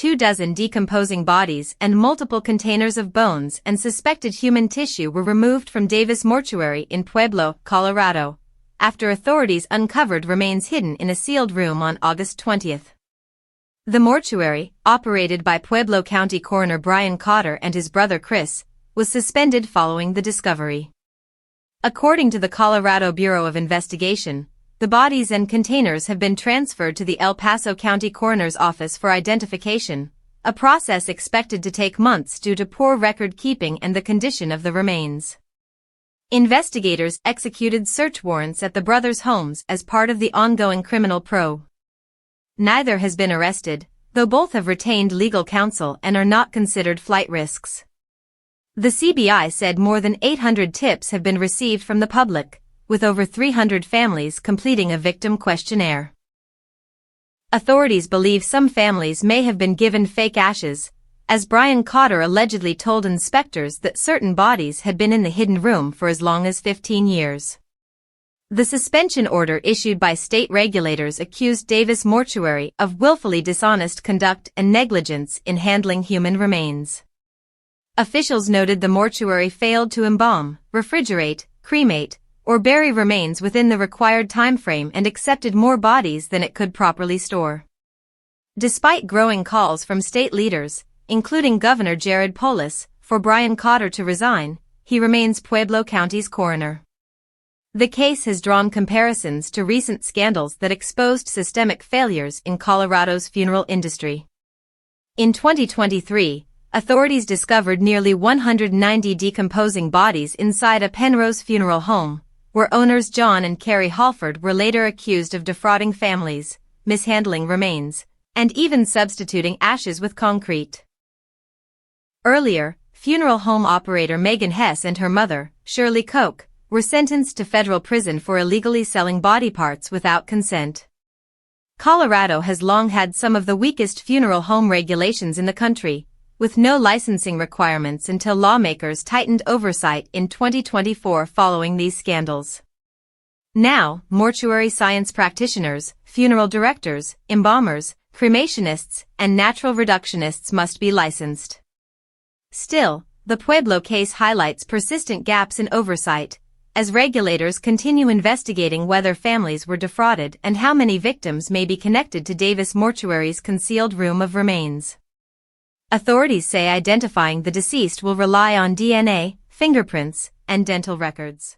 24 decomposing bodies and multiple containers of bones and suspected human tissue were removed from Davis Mortuary in Pueblo, Colorado, after authorities uncovered remains hidden in a sealed room on August 20. The mortuary, operated by Pueblo County Coroner Brian Cotter and his brother Chris, was suspended following the discovery. According to the Colorado Bureau of Investigation, the bodies and containers have been transferred to the El Paso County Coroner's Office for identification, a process expected to take months due to poor record keeping and the condition of the remains. Investigators executed search warrants at the brothers' homes as part of the ongoing criminal probe. Neither has been arrested, though both have retained legal counsel and are not considered flight risks. The CBI said more than 800 tips have been received from the public, with over 300 families completing a victim questionnaire. Authorities believe some families may have been given fake ashes, as Brian Cotter allegedly told inspectors that certain bodies had been in the hidden room for as long as 15 years. The suspension order issued by state regulators accused Davis Mortuary of willfully dishonest conduct and negligence in handling human remains. Officials noted the mortuary failed to embalm, refrigerate, cremate, or bury remains within the required timeframe and accepted more bodies than it could properly store. Despite growing calls from state leaders, including Governor Jared Polis, for Brian Cotter to resign, he remains Pueblo County's coroner. The case has drawn comparisons to recent scandals that exposed systemic failures in Colorado's funeral industry. In 2023, authorities discovered nearly 190 decomposing bodies inside a Penrose funeral home, where owners John and Carrie Halford were later accused of defrauding families, mishandling remains, and even substituting ashes with concrete. Earlier, funeral home operator Megan Hess and her mother, Shirley Koch, were sentenced to federal prison for illegally selling body parts without consent. Colorado has long had some of the weakest funeral home regulations in the country, with no licensing requirements until lawmakers tightened oversight in 2024 following these scandals. Now, mortuary science practitioners, funeral directors, embalmers, cremationists, and natural reductionists must be licensed. Still, the Pueblo case highlights persistent gaps in oversight, as regulators continue investigating whether families were defrauded and how many victims may be connected to Davis Mortuary's concealed room of remains. Authorities say identifying the deceased will rely on DNA, fingerprints, and dental records.